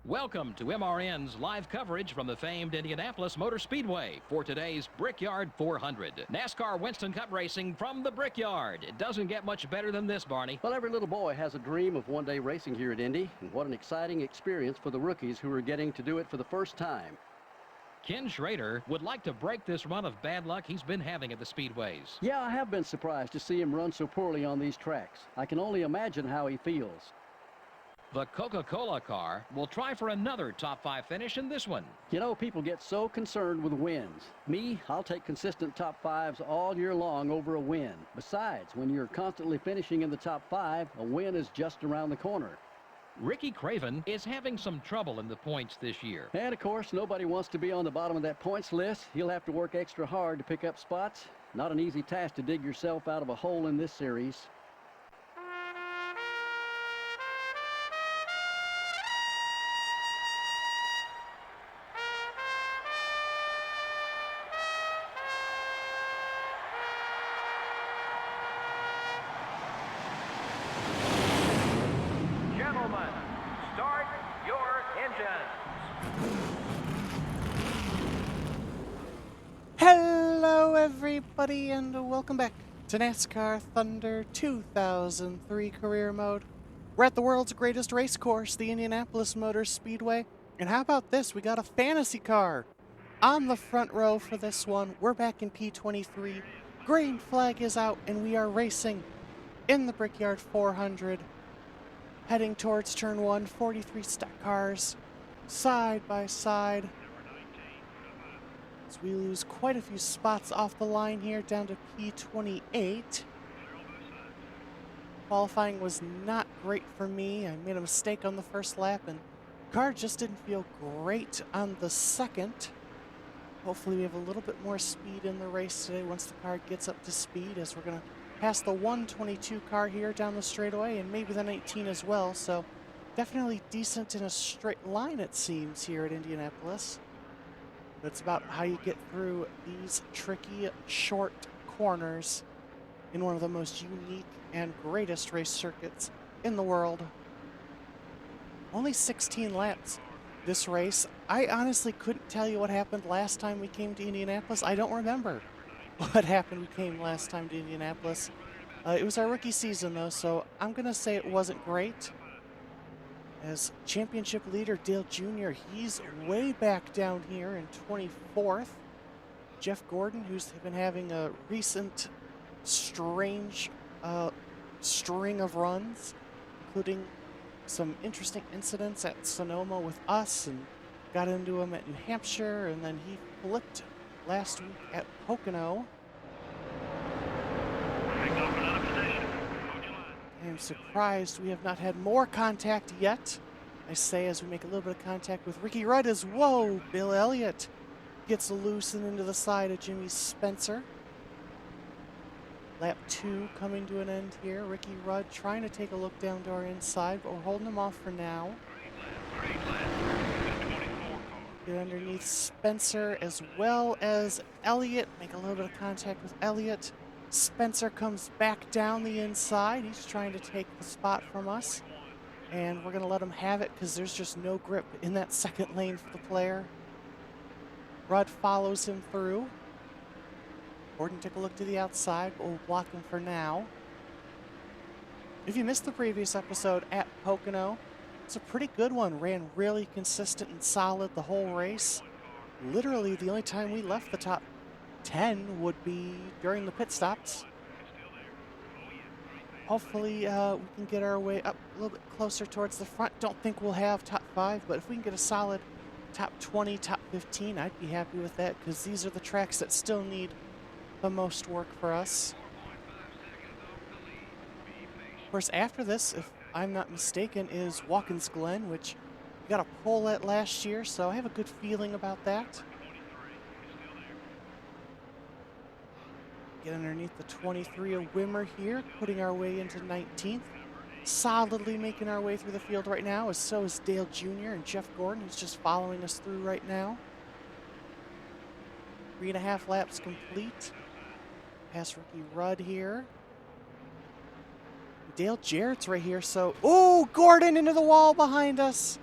Welcome to MRN's live coverage from the famed Indianapolis Motor Speedway for today's Brickyard 400. NASCAR Winston Cup racing from the Brickyard. It doesn't get much better than this, Barney. Well, every little boy has a dream of one day racing here at Indy, and what an exciting experience for the rookies who are getting to do it for the first time. Ken Schrader would like to break this run of bad luck he's been having at the speedways. Yeah, I have been surprised to see him run so poorly on these tracks. I can only imagine how he feels. The Coca-Cola car will try for another top 5 finish in this one. You know, people get so concerned with wins. Me, I'll take consistent top 5s all year long over a win. Besides, when you're constantly finishing in the top 5, a win is just around the corner. Ricky Craven is having some trouble in the points this year. And of course, nobody wants to be on the bottom of that points list. He'll have to work extra hard to pick up spots. Not an easy task to dig yourself out of a hole in this series. Gentlemen, start your engines. Hello everybody and welcome back to NASCAR Thunder 2003 Career Mode. We're at the world's greatest race course, the Indianapolis Motor Speedway. And how about this? We got a fantasy car on the front row for this one. We're back in P23. Green flag is out and we are racing in the Brickyard 400. Heading towards turn 1, 43 stock cars, side by side. As we lose quite a few spots off the line here, down to P28. Qualifying was not great for me. I made a mistake on the first lap, and the car just didn't feel great on the second. Hopefully we have a little bit more speed in the race today once the car gets up to speed, as we're going to pass the 122 car here down the straightaway, and maybe the 19 as well, so definitely decent in a straight line, it seems, here at Indianapolis. But it's about how you get through these tricky, short corners in one of the most unique and greatest race circuits in the world. Only 16 laps this race. I honestly couldn't tell you what happened last time we came to Indianapolis. I don't remember what happened we came last time to Indianapolis. It was our rookie season though, so I'm gonna say it wasn't great. As championship leader Dale Jr., he's way back down here in 24th. Jeff Gordon, who's been having a recent strange string of runs, including some interesting incidents at Sonoma with us, and got into him at New Hampshire, and then he flipped last week at Pocono. I'm surprised we have not had more contact yet. I say as we make a little bit of contact with Ricky Rudd as, whoa, Bill Elliott gets loose and into the side of Jimmy Spencer. Lap 2 coming to an end here. Ricky Rudd trying to take a look down to our inside, but we're holding him off for now. Get underneath Spencer as well as Elliott. Make a little bit of contact with Elliott. Spencer comes back down the inside. He's trying to take the spot from us. And we're going to let him have it because there's just no grip in that second lane for the player. Rudd follows him through. Gordon took a look to the outside, but we'll block him for now. If you missed the previous episode at Pocono, it's a pretty good one. Ran really consistent and solid the whole race. Literally the only time we left the top 10 would be during the pit stops. Hopefully we can get our way up a little bit closer towards the front. Don't think we'll have top 5, but if we can get a solid top 20, top 15, I'd be happy with that, because these are the tracks that still need the most work for us. Of course, after this, if I'm not mistaken, is Watkins Glen, which we got a pole at last year, so I have a good feeling about that. Get underneath the 23 of Wimmer here, putting our way into 19th. Solidly making our way through the field right now, as so is Dale Jr. and Jeff Gordon, who's just following us through right now. 3.5 laps complete. Past Ricky Rudd here. Dale Jarrett's right here, so... Oh, Gordon into the wall behind us.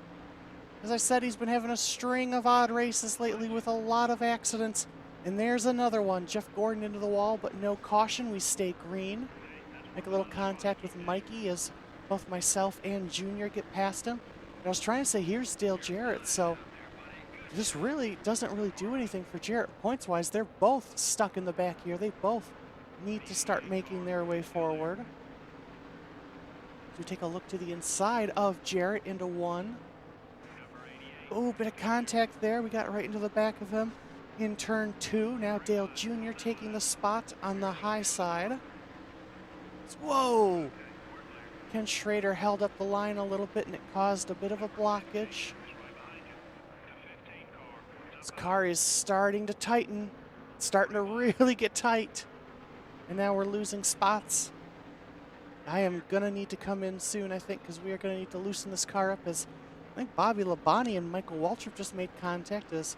As I said, he's been having a string of odd races lately with a lot of accidents. And there's another one. Jeff Gordon into the wall, but no caution. We stay green. Make a little contact with Mikey as both myself and Junior get past him. And I was trying to say, here's Dale Jarrett, so this really doesn't really do anything for Jarrett. Points-wise, they're both stuck in the back here. They both need to start making their way forward. So we take a look to the inside of Jarrett into one. Oh, bit of contact there. We got right into the back of him in turn 2. Now Dale Jr. taking the spot on the high side. Whoa! Ken Schrader held up the line a little bit and it caused a bit of a blockage. This car is starting to tighten. It's starting to really get tight. And now we're losing spots. I am going to need to come in soon, I think, because we are going to need to loosen this car up, as I think Bobby Labonte and Michael Waltrip just made contact. As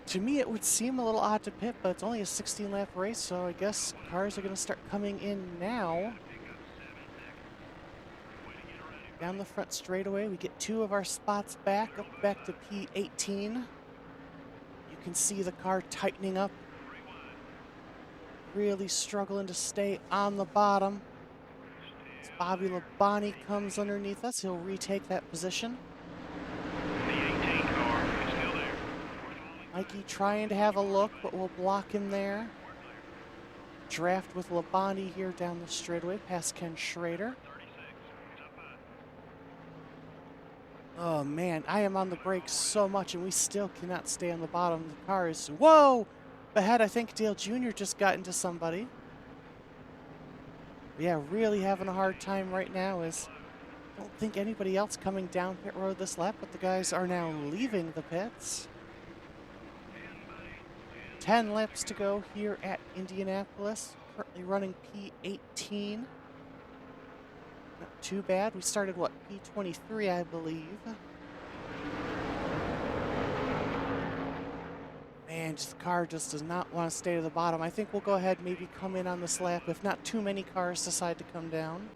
to me, it would seem a little odd to pit, but it's only a 16-lap race, so I guess cars are going to start coming in now. Down the front straightaway, we get 2 of our spots back, up back to P18. You can see the car tightening up. Really struggling to stay on the bottom. As Bobby Labonte comes underneath us, he'll retake that position. The 18 car is still there. Mikey trying to have a look, but we'll block him there. Draft with Labonte here down the straightaway, past Ken Schrader. Oh man, I am on the brakes so much and we still cannot stay on the bottom. The car is, whoa! Ahead, I think Dale Jr. just got into somebody. But yeah, really having a hard time right now, as I don't think anybody else coming down pit road this lap, but the guys are now leaving the pits. 10 laps to go here at Indianapolis, currently running P18. Not too bad. We started, what, P23, I believe. Man, the car just does not want to stay to the bottom. I think we'll go ahead and maybe come in on this lap if not too many cars decide to come down.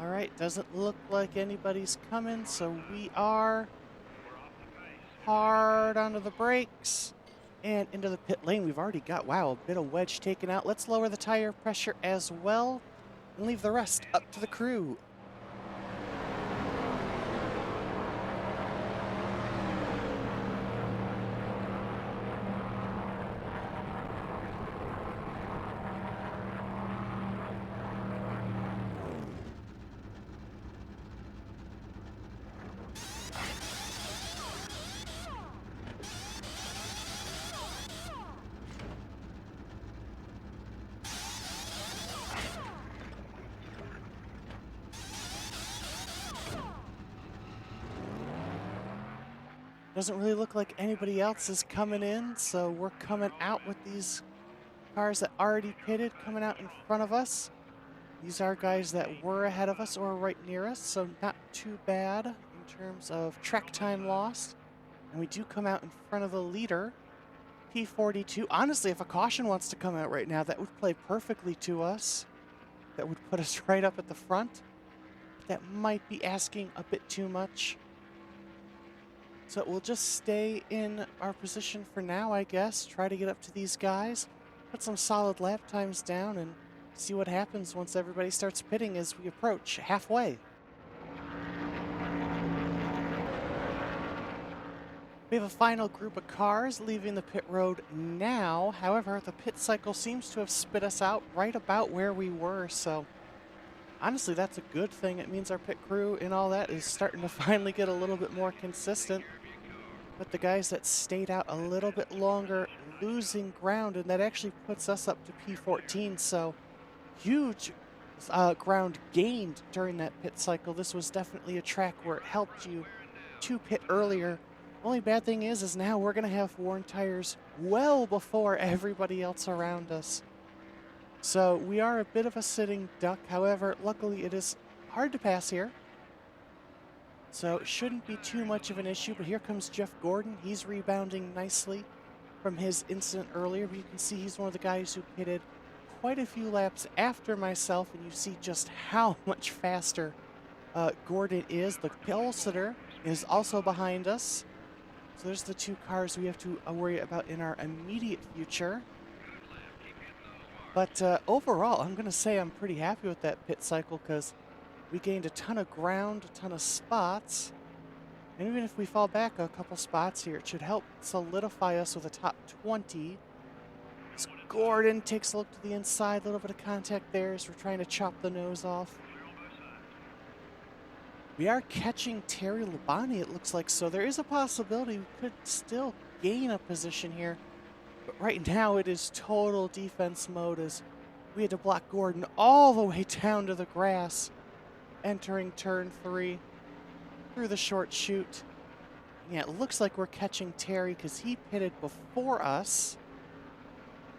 All right, doesn't look like anybody's coming, so we are hard onto the brakes. And into the pit lane, we've already got, wow, a bit of wedge taken out. Let's lower the tire pressure as well and leave the rest up to the crew. Doesn't really look like anybody else is coming in, so we're coming out with these cars that already pitted coming out in front of us. These are guys that were ahead of us or right near us, so not too bad in terms of track time lost. And we do come out in front of the leader, P42. Honestly, if a caution wants to come out right now, that would play perfectly to us. That would put us right up at the front. That might be asking a bit too much. So we'll just stay in our position for now, I guess. Try to get up to these guys, put some solid lap times down, and see what happens once everybody starts pitting as we approach halfway. We have a final group of cars leaving the pit road now. However, the pit cycle seems to have spit us out right about where we were, so honestly, that's a good thing. It means our pit crew and all that is starting to finally get a little bit more consistent. But the guys that stayed out a little bit longer losing ground, and that actually puts us up to P14. So huge ground gained during that pit cycle. This was definitely a track where it helped you to pit earlier. Only bad thing is now we're going to have worn tires well before everybody else around us. So we are a bit of a sitting duck. However, luckily it is hard to pass here. So it shouldn't be too much of an issue, but here comes Jeff Gordon. He's rebounding nicely from his incident earlier, but you can see he's one of the guys who pitted quite a few laps after myself, and you see just how much faster Gordon is. The pole sitter is also behind us. So there's the two cars we have to worry about in our immediate future. But overall, I'm going to say I'm pretty happy with that pit cycle because we gained a ton of ground, a ton of spots. And even if we fall back a couple spots here, it should help solidify us with a top 20. As Gordon takes a look to the inside, a little bit of contact there as we're trying to chop the nose off. We are catching Terry Labonte, it looks like, so there is a possibility we could still gain a position here. But right now it is total defense mode as we had to block Gordon all the way down to the grass, entering turn 3 through the short chute. Yeah, it looks like we're catching Terry because he pitted before us.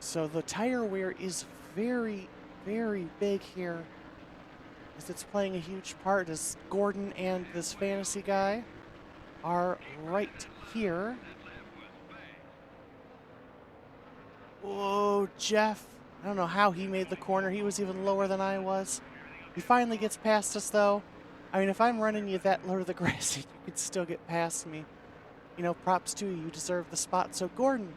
So the tire wear is very, very big here, as it's playing a huge part as Gordon and this fantasy guy are right here. Whoa, Jeff. I don't know how he made the corner. He was even lower than I was. He finally gets past us, though. I mean, if I'm running you that low to the grass, you could still get past me. You know, props to you. You deserve the spot. So Gordon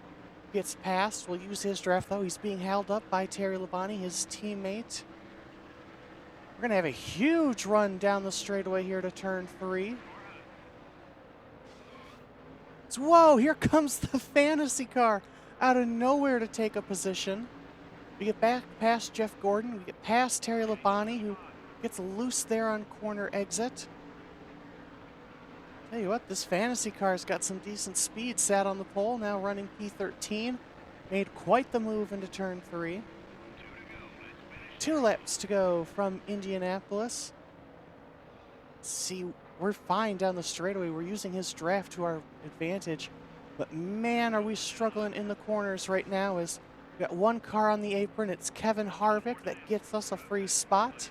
gets past. We'll use his draft, though. He's being held up by Terry Labonte, his teammate. We're going to have a huge run down the straightaway here to turn 3. So, whoa, here comes the fantasy car out of nowhere to take a position. We get back past Jeff Gordon. We get past Terry Labonte, who gets loose there on corner exit. Tell you what, this fantasy car's got some decent speed. Sat on the pole, now running P13. Made quite the move into turn 3. 2 laps to go from Indianapolis. See, we're fine down the straightaway. We're using his draft to our advantage. But man, are we struggling in the corners right now as we got one car on the apron. It's Kevin Harvick that gets us a free spot.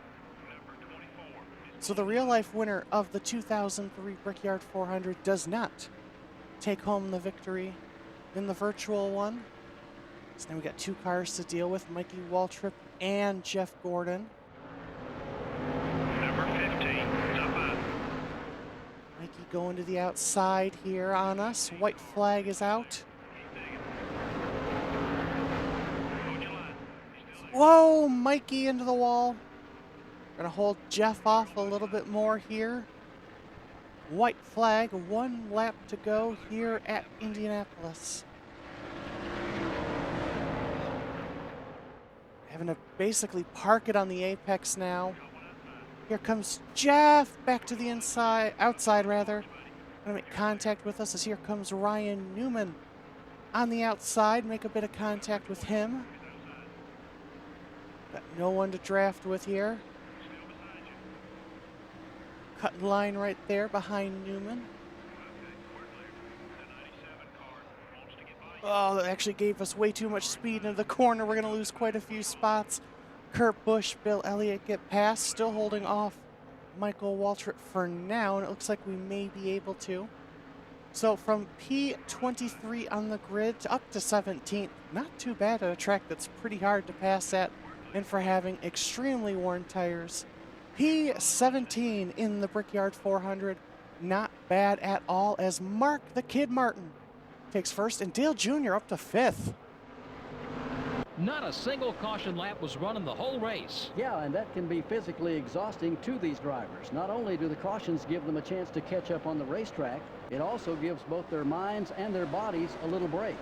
So the real-life winner of the 2003 Brickyard 400 does not take home the victory in the virtual one. So now we got 2 cars to deal with, Mikey Waltrip and Jeff Gordon. Number 15, up up. Mikey going to the outside here on us. White flag is out. Whoa, Mikey into the wall. Gonna hold Jeff off a little bit more here. White flag, 1 lap to go here at Indianapolis. Having to basically park it on the apex now. Here comes Jeff back to the outside rather. Gonna make contact with us as here comes Ryan Newman on the outside. Make a bit of contact with him. Got no one to draft with here. Cut line right there behind Newman. Oh, that actually gave us way too much speed into the corner. We're going to lose quite a few spots. Kurt Busch, Bill Elliott get past, still holding off Michael Waltrip for now, and it looks like we may be able to. So from P23 on the grid up to 17th, not too bad at a track that's pretty hard to pass at, and for having extremely worn tires. P17 in the Brickyard 400, not bad at all, as Mark the Kid Martin takes first, and Dale Jr. up to 5th. Not a single caution lap was run in the whole race. Yeah, and that can be physically exhausting to these drivers. Not only do the cautions give them a chance to catch up on the racetrack, it also gives both their minds and their bodies a little break.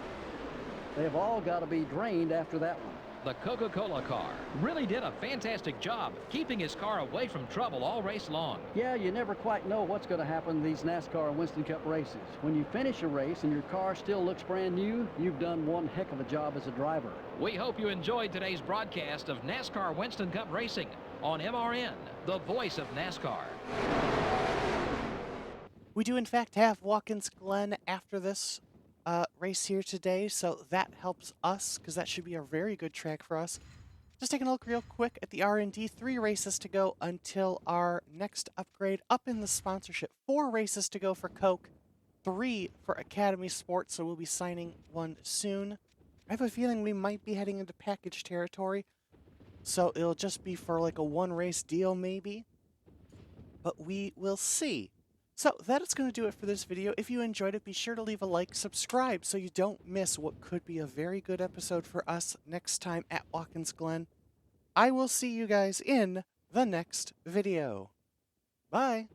They've all got to be drained after that one. The Coca-Cola car really did a fantastic job keeping his car away from trouble all race long. Yeah, you never quite know what's going to happen in these NASCAR Winston Cup races. When you finish a race and your car still looks brand new, you've done one heck of a job as a driver. We hope you enjoyed today's broadcast of NASCAR Winston Cup Racing on MRN, the voice of NASCAR. We do, in fact, have Watkins Glen after this race here today, so that helps us because that should be a very good track for us. Just taking a look real quick at the R&D. 3 races to go until our next upgrade up in the sponsorship. 4 races to go for Coke, 3 for Academy Sports, so we'll be signing one soon. I have a feeling we might be heading into package territory. So it'll just be for like a one race deal maybe. But we will see. So that is going to do it for this video. If you enjoyed it, be sure to leave a like, subscribe so you don't miss what could be a very good episode for us next time at Watkins Glen. I will see you guys in the next video. Bye.